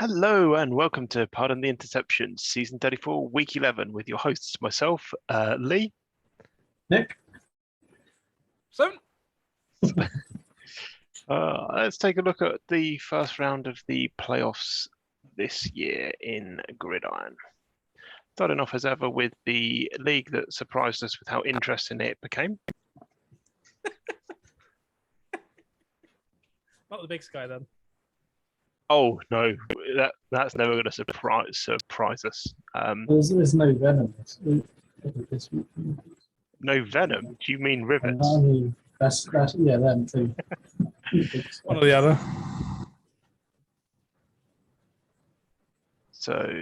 Hello and welcome to Pardon the Interception, Season 34, Week 11, with your hosts, myself, Lee. Nick? So, Let's take a look at the first round of the playoffs this year in Gridiron. Starting off as ever with the league that surprised us with how interesting it became. not the big sky then. Oh no, that's never going to surprise us. There's no venom. No venom? Do you mean rivets? I mean, that's yeah, them too. One or the other. So,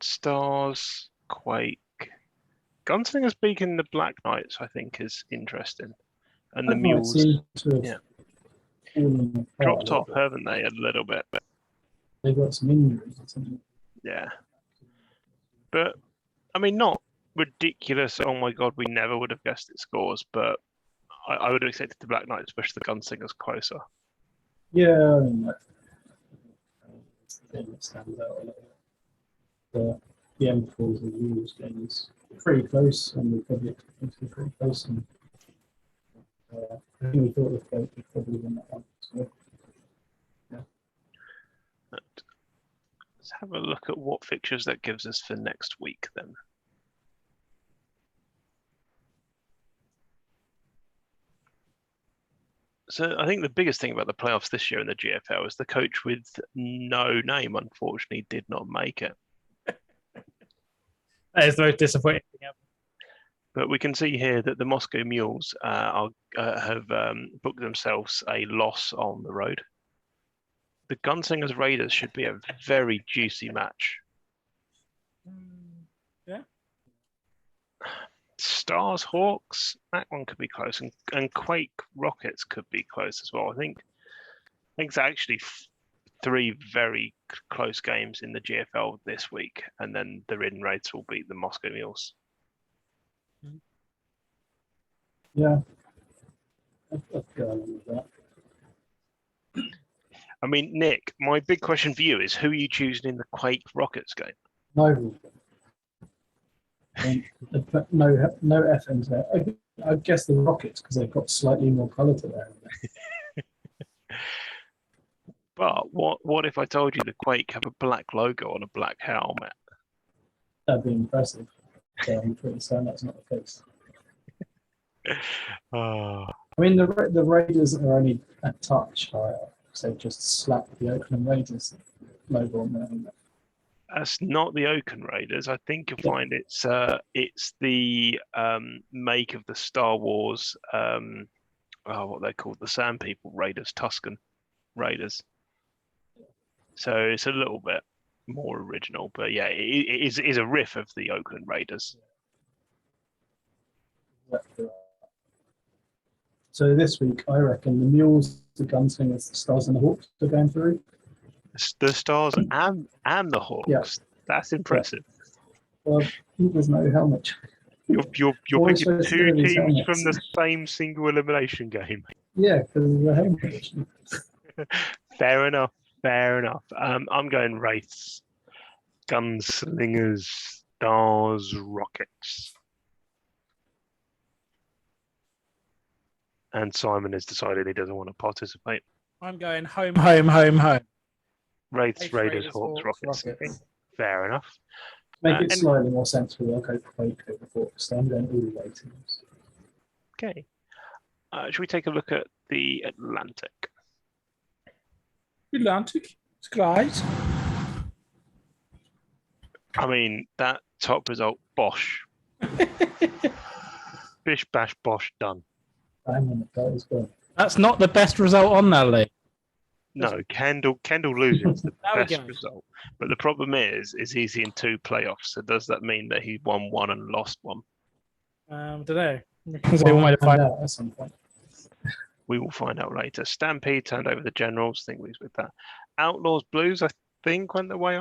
Stars, Quake, Gunslingers beating the Black Knights, I think, is interesting. And the Mules dropped off, haven't they, a little bit? They've got some injuries or something. Yeah. But, I mean, not ridiculous. Oh my god, we never would have guessed its scores, but I would have expected the Black Knights to push the Gunslingers closer. Yeah, I mean, that stands out a little bit. The M4s and Mules game is pretty close, and we probably expect them to be pretty close. And I think we thought the Quake would probably win that one. So, Let's have a look at what fixtures that gives us for next week then. So I think the biggest thing about the playoffs this year in the GFL is the coach with no name, unfortunately, did not make it. That is the most disappointing thing ever. But we can see here that the Moscow Mules have booked themselves a loss on the road. The Gunslingers Raiders should be a very juicy match. Yeah. Stars Hawks, that one could be close, and Quake Rockets could be close as well. I think it's actually three very close games in the GFL this week, and then the Ridden Raids will beat the Moscow Mules. yeah, I'd go along with that. I mean, Nick, my big question for you is who are you choosing in the Quake Rockets game? No. No FMs there. I guess the Rockets because they've got slightly more colour to them. But what if I told you the Quake have a black logo on a black helmet? That'd be impressive. So I'm pretty certain that's not the case. Oh. I mean, the Raiders are only a touch higher, so they've just slapped the Oakland Raiders logo on their helmet. That's not the Oaken Raiders. I think you'll find it's the make of the Star Wars, what they're called, the Sand People Raiders, Tusken Raiders. So it's a little bit more original, but yeah, it is a riff of the Oakland Raiders. So this week, I reckon the Mules, the Gunslingers, the Stars, and the Hawks are going through. The Stars and the Hawks. Yeah. That's impressive. Well, there's no helmet. You're Always picking supposed to two do these teams helmets. from the same single elimination game. Yeah, because of the helmet. Fair enough. I'm going Wraiths, Gunslingers, Stars, Rockets. And Simon has decided he doesn't want to participate. I'm going home. Wraiths, Raiders, Hawks, Rockets. Okay. Fair enough. Make it slightly more sensible. I'll go Quake over Hawks. So I'm going all the way teams. Okay. Should we take a look at the Atlantic? Atlantic. It's great. I mean, that top result, Bosch. Bish, bash, Bosch, done. Bang on the as well. That's not the best result on that league. No, Kendall loses the There we best go. result. But the problem is he's in two playoffs. So does that mean that he won one and lost one? Don't know. Because they all made a Find fight. out at some point. We will find out later. Stampede turned over the Generals. I think we was with that. Outlaws Blues, I think, went the way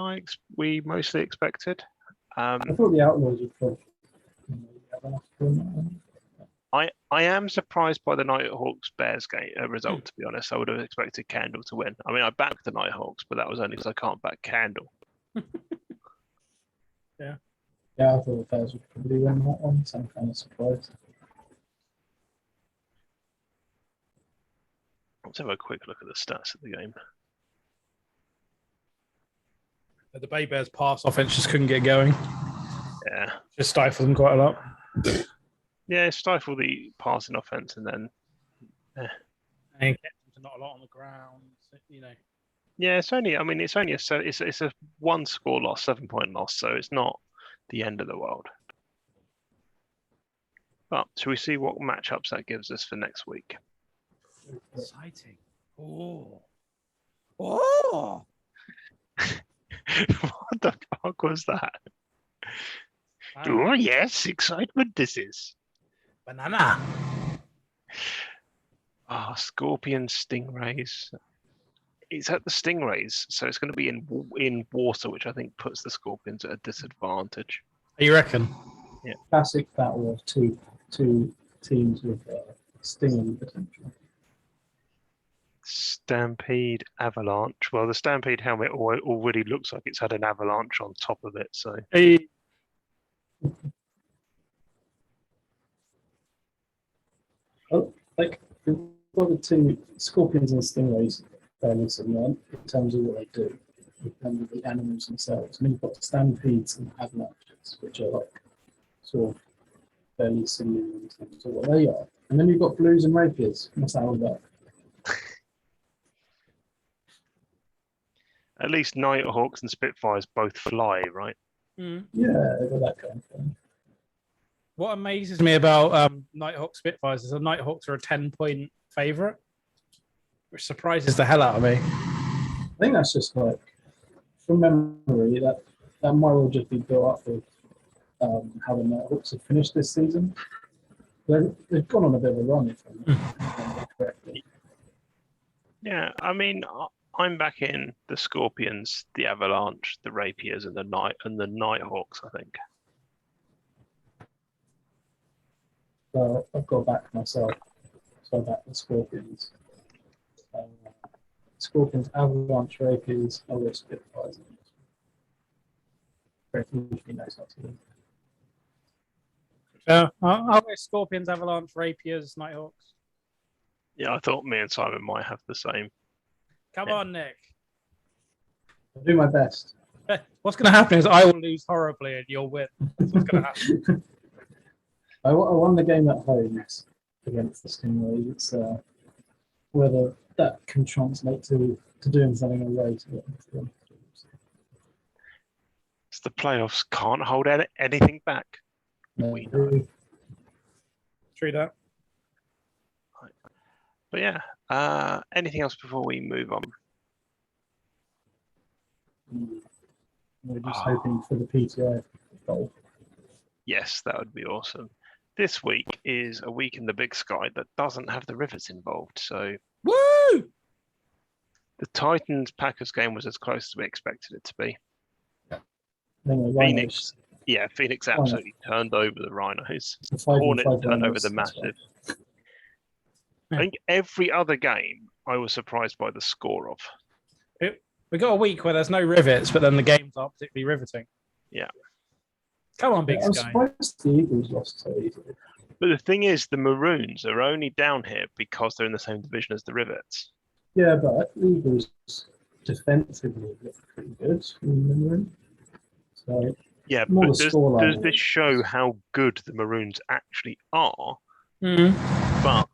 we mostly expected. I thought the Outlaws would probably have enough to win that one. I am surprised by the Nighthawks Bears game result. To be honest, I would have expected Candle to win. I mean, I backed the Nighthawks, but that was only because I can't back Candle. Yeah, I thought the Bears would probably win that one, so I'm kind of surprised. Let's have a quick look at the stats of the game. The Bay Bears pass offense just couldn't get going. Yeah, Just stifled them quite a lot. yeah, stifle the passing offense, and then And kept them to not a lot on the ground. You know. yeah, it's only. I mean, it's only it's a 1-score loss, 7-point loss, so it's not the end of the world. But shall we see what matchups that gives us for next week? Exciting. Oh. Oh. What the fuck was that? Oh yes, excitement this is. Banana. Ah, Scorpions, Stingrays. It's at the Stingrays, so it's going to be in water, which I think puts the Scorpions at a disadvantage. You reckon? Classic battle of two teams with stinging potential. Stampede, Avalanche. Well, the Stampede helmet already looks like it's had an avalanche on top of it, so. Hey. Oh, like we've got the two Scorpions and Stingrays fairly similar in terms of what they do, in terms of the animals themselves. I mean, you've got Stampedes and Avalanches, which are like sort of fairly similar in terms of what they are. And then you've got Blues and Rapiers. What's that all about? At least Nighthawks and Spitfires both fly, right? Mm. Yeah, they've got that kind of thing. What amazes me about Nighthawk Spitfires is the Nighthawks are a 10-point favourite, which surprises the hell out of me. I think that's just like, from memory, that might all just be built up with how the Nighthawks have finished this season. They've gone on a bit of a run, if I'm remember correctly. Yeah, I mean, I'm back in the Scorpions, the Avalanche, the Rapiers, and the Nighthawks, I think. So I've got back myself. So I back the Scorpions. Scorpions, Avalanche, Rapiers, other Spitfires. Very usually knows how to do. I'll go Scorpions, Avalanche, Rapiers, Nighthawks. Yeah, I thought me and Simon might have the same. Come on, Nick. I'll do my best. What's going to happen is I will lose horribly and you'll win. That's what's going to happen. I won the game at home against the Stingrays. It's whether that can translate to doing something away to it. It's the playoffs, can't hold anything back. We know. True that. But yeah, anything else before we move on? We're just hoping for the PTO goal. Yes, that would be awesome. This week is a week in the Big Sky that doesn't have the rivets involved. So, woo! The Titans Packers game was as close as we expected it to be. Phoenix absolutely turned over the Rhinos. Hornets turned over the Massive. I think every other game I was surprised by the score of. We got a week where there's no rivets, but then the games aren't particularly riveting. Yeah. Come on, Big Sky. I'm surprised the Eagles lost so easily. But the thing is, the Maroons are only down here because they're in the same division as the Rivets. Yeah, but the Eagles defensively look pretty good. So yeah, but does this show how good the Maroons actually are? Mm-hmm. But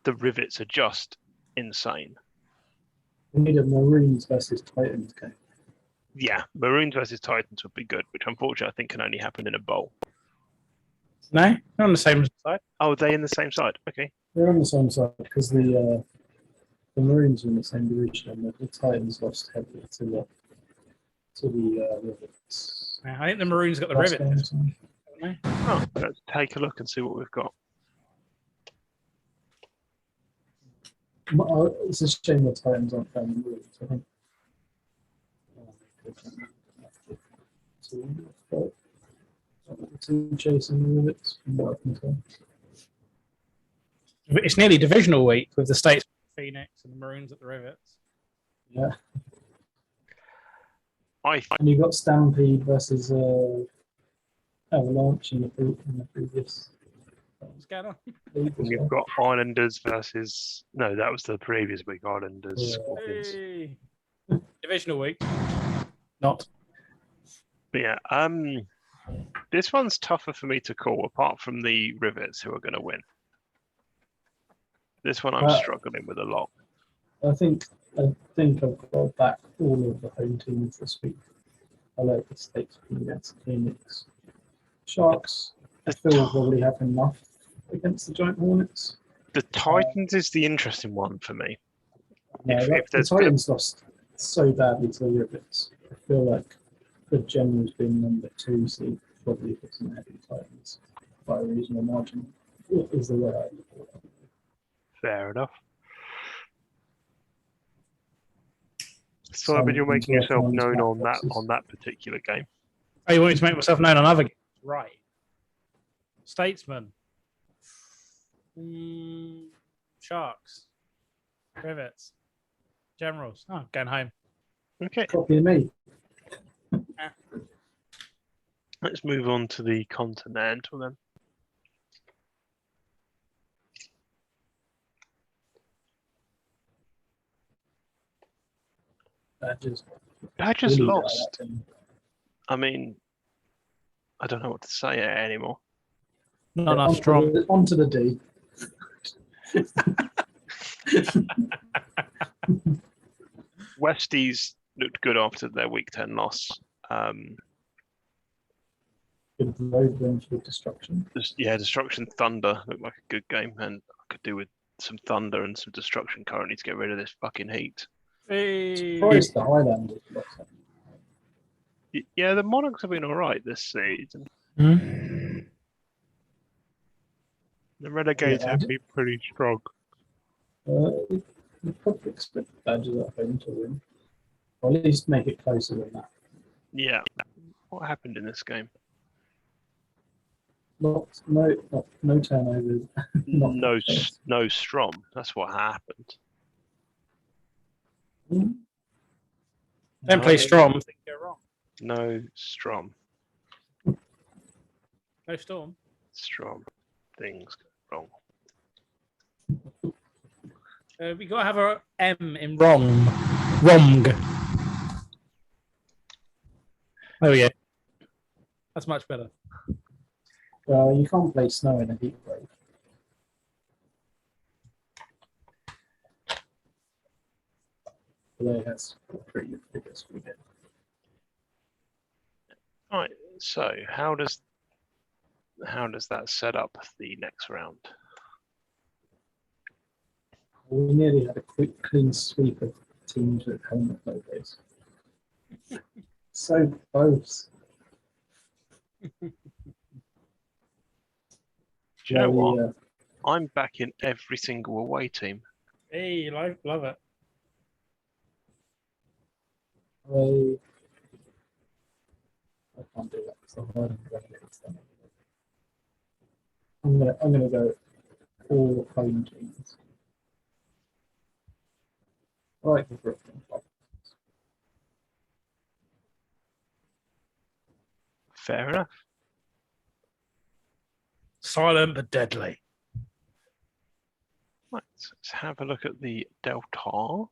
the Rivets are just insane. We need a Maroons versus Titans game. Yeah, Maroons versus Titans would be good, which unfortunately I think can only happen in a bowl. No, they're on the same side. Oh, they're in the same side. Okay. They're on the same side because the Maroons are in the same division and the Titans lost heavily to the Rivets. Yeah, I think the Maroons got the rivets. Oh, let's take a look and see what we've got. It's a shame the Titans aren't playing the Maroons. I think. Two chasing the Rivets. From what I can tell. It's nearly divisional week with the States, Phoenix, and the Maroons at the Rivets. Yeah. I And you've got Stampede versus Avalanche in the previous. What's going on? league as You've well. got Islanders versus that was the previous week. Islanders Yeah. Scorpions. Hey. Divisional week. Not. But yeah, this one's tougher for me to call. Apart from the Rivets, who are going to win. This one I'm struggling with a lot. I think I've got back all of the home teams this week. I like the States against Phoenix. Sharks, I feel will probably have enough against the Giant Hornets. The Titans is the interesting one for me. No, If the there's Titans lost so badly to the Rivets. I feel like the Generals being number 2 seed probably puts them ahead of the Titans by a reasonable margin. Is the way I look at it. Fair enough. Simon, you're making yourself known on that particular game. Oh, you want me to make myself known on other games? Right. Statesman. Sharks. Rivets. Generals. Oh, going home. Okay, Copy me. let's move on to the Continental then. Badgers Really lost. bad, I mean, I don't know what to say anymore. Not enough strong. Onto the D. Westies looked good after their Week 10 loss. Good road win for Destruction. Destruction Thunder looked like a good game, and I could do with some Thunder and some Destruction currently to get rid of this fucking heat. Hey. Surprised the Highlanders lost. Yeah, the Monarchs have been all right this season. Hmm? The Renegades have been pretty strong. We probably expect the Badgers at home to win. Or at least make it closer than that. Yeah. What happened in this game? No turnovers. No Strom. That's what happened. Don't play Storm. Things go wrong. No Strom. No Storm. Strom. Things go wrong. We got to have a M in wrong. Wrong. There we go. That's much better. You can't play snow in a heat wave. Today has pretty good figures for it. Right. So how does that set up the next round? We nearly had a quick, clean sweep of teams with helmet logos. So close. Do you know what? I'm back in every single away team. Hey, love it. I can't do that. So I'm gonna go all home teams. I like the Brooklyn Club. Fair enough. Silent but deadly. Right, so let's have a look at the Delta.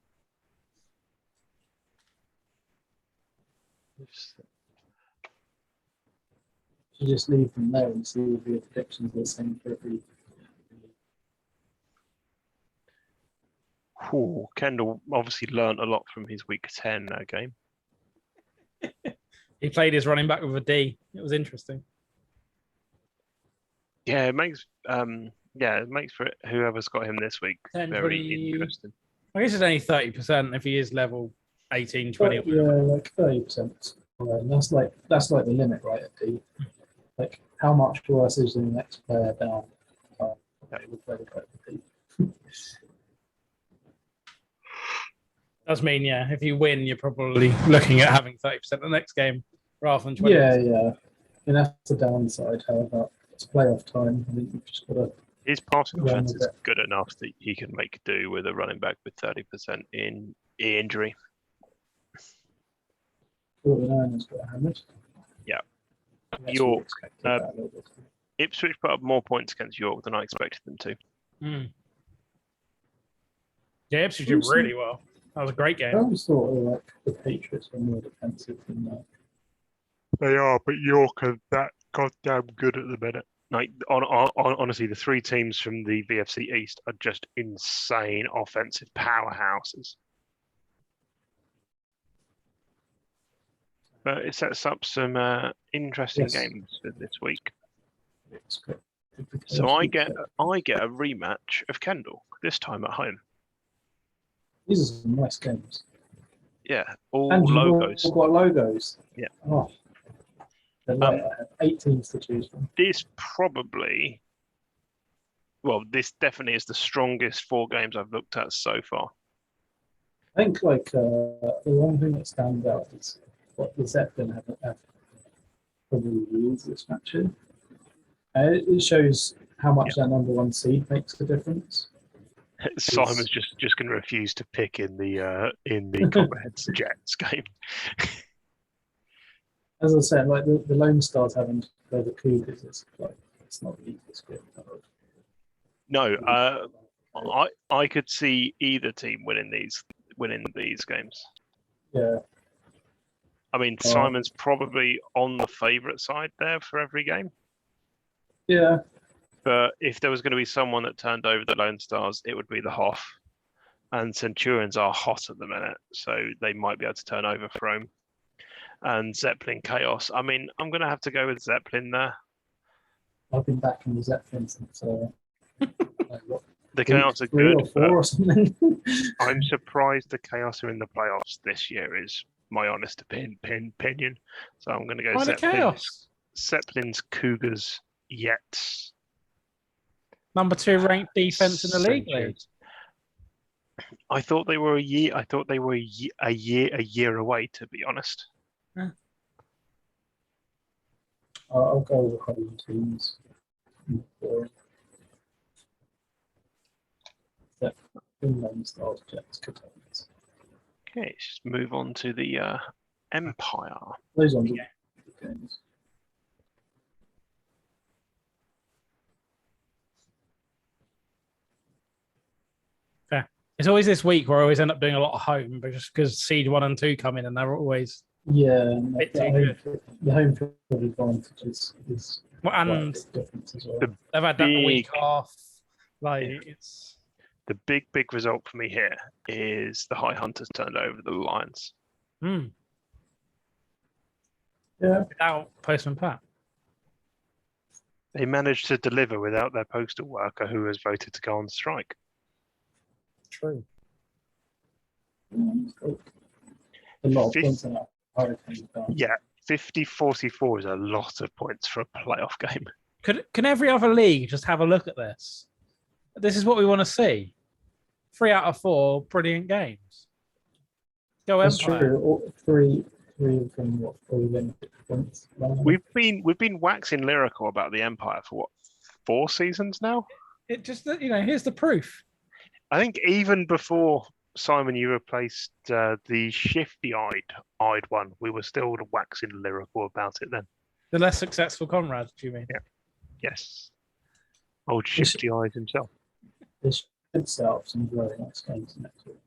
You just leave them there and see if your predictions are the same for every. Kendall obviously learnt a lot from his Week 10 game. He played his running back with a D. It was interesting. Yeah, it makes for it, whoever's got him this week 10, very 20. interesting. I guess it's only 30% if he is level 18, 20. Yeah, like 30%. That's like the limit, right? At D. Like, how much worse is the next player down? Does mean, if you win, you're probably looking at having 30% the next game rather than 20%. Yeah. And that's the downside. However, it's playoff time. I think you've just got to His passing run offense with is it. good enough that he can make do with a running back with 30% in injury. 49ers got hammered. Yeah. I guess we York, expected that a little bit. Ipswich put up more points against York than I expected them to. Yeah, Ipswich did really well. That was a great I game. always thought like the Patriots were more defensive than that. They are, but York are that goddamn good at the minute. Like, honestly, the three teams from the VFC East are just insane offensive powerhouses. But it sets up some interesting Yes. games for this week. We expected the So chaos I we get expected. a rematch of Kendall, this time at home. These are some nice games. Yeah, all And you've logos. all got logos. Yeah. Oh. I have 8 teams to choose from. This probably, well, this definitely is the strongest 4 games I've looked at so far. I think like the one thing that stands out is what the Zeppelin have probably the easiest match in. It shows how much that number 1 seed makes a difference. Simon's just going to refuse to pick in the Copperheads Jets game. As I said, like the Lone Stars having to play the Cougars, it's not the easiest game. No, I could see either team winning these games. Yeah. I mean, Simon's probably on the favourite side there for every game. Yeah. But if there was going to be someone that turned over the Lone Stars, it would be the Hoff. And Centurions are hot at the minute, so they might be able to turn over Frome. And Zeppelin Chaos. I mean, I'm going to have to go with Zeppelin there. I've been backing the Zeppelin since The Chaos are 3 good, or 4 or something. I'm surprised the Chaos are in the playoffs this year, is my honest opinion. So I'm going to go The Chaos. Zeppelin's Cougars Jets. Number 2 ranked defense in the league. I thought they were a year away, to be honest. I'll go with home teams. Lone Stars, Jets, Cougars. Okay, let's just move on to the Empire. Those ones are good games. Fair. It's always this week where I always end up doing a lot of home, but just because seed 1 and 2 come in and they're always bit too good. The home field advantage is well, and difference as well. They've had that the week off. It's the big result for me here is the High Hunters turned over the Lions. Yeah. Without Postman Pat. They managed to deliver without their postal worker who has voted to go on strike. True. A lot of points on that. Yeah, 50-44 is a lot of points for a playoff game. Can every other league just have a look at this? This is what we want to see. 3 out of 4 brilliant games. Go That's Empire. true. Three of them what 4 Olympic points. We've been waxing lyrical about the Empire for 4 seasons now. It just here's the proof. I think even before Simon, you replaced the shifty-eyed one. We were still waxing lyrical about it then. The less successful Conrad, do you mean? Yeah. Yes. Old shifty-eyed himself. This should set up some very nice games next week.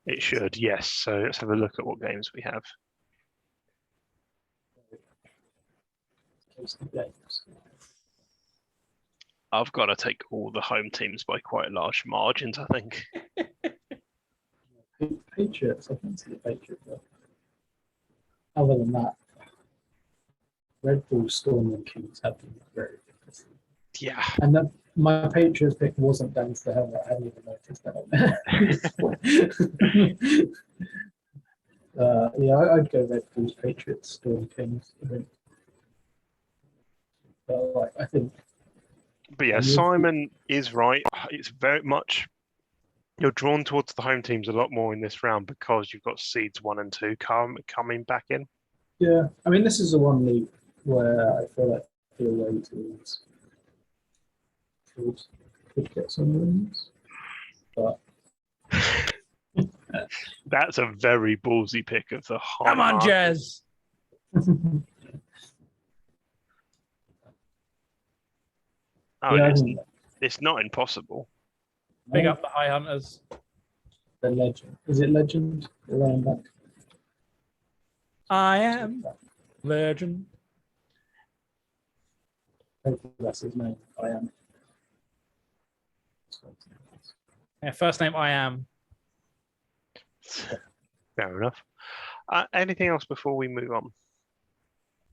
It should, yes. So let's have a look at what games we have. I've got to take all the home teams by quite large margins, I think. Patriots, I can see the Patriots. Other than that, Red Bull, Storm, and Kings have been very difficult. Yeah. And my Patriots pick wasn't down to the helmet. I hadn't even noticed that. I'd go Red Bulls, Patriots, Storm, Kings. I think. But yeah, Simon is right. It's very much you're drawn towards the home teams a lot more in this round because you've got seeds 1 and 2 coming back in. Yeah, I mean this is the one league where I feel like the away teams could get some wins. But That's a very ballsy pick of the high. Come on, market. Jez. Oh, yeah, it's not impossible. Big up the High Hunters. the legend. Is it legend? The running back. I am legend. Hopefully that's his name. I am. Yeah, first name I am. Fair enough. Anything else before we move on?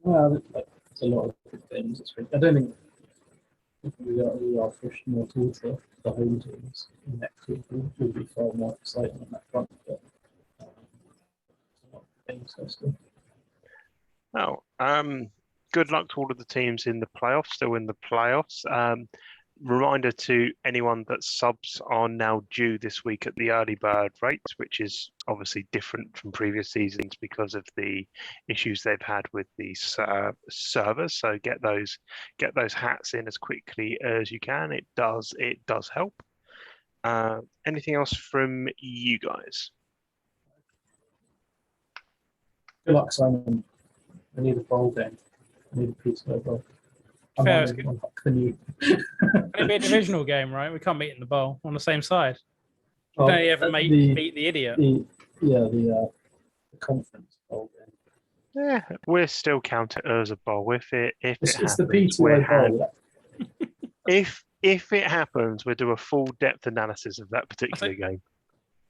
Well, there's a lot of good things this week. I don't think we are pushing more towards the home teams next week. Will be far more exciting on that front. But a lot of things still. Good luck to all of the teams in the playoffs, still in the playoffs. Reminder to anyone that subs are now due this week at the early bird rates, which is obviously different from previous seasons because of the issues they've had with the servers. So get those hats in as quickly as you can. It does help. Anything else from you guys? Good luck, Simon. I need a bowl game. I need a pizza bowl. I'm Fair, not it's even can you? It'll be a divisional game, right? We can't meet in the bowl on the same side. Oh, Don't you ever beat the idiot? The conference bowl game. Yeah, we'll still count it as a bowl if it It's happens. the PTO bowl. If it happens, we'll do a full depth analysis of that particular game.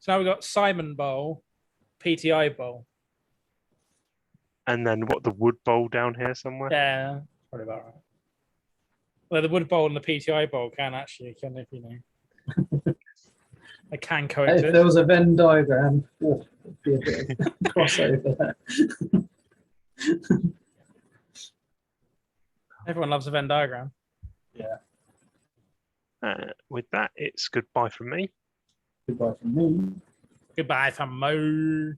So now we've got Simon Bowl, PTI Bowl. And then what, the Wood Bowl down here somewhere? Yeah, probably about right. Well, the Wood Bowl and the PTI Bowl can if you know. They can coexist. If there was a Venn diagram, it'd be a bit of crossover there. Everyone loves a Venn diagram. Yeah. With that, it's goodbye from me. Goodbye from me. Goodbye from Mo.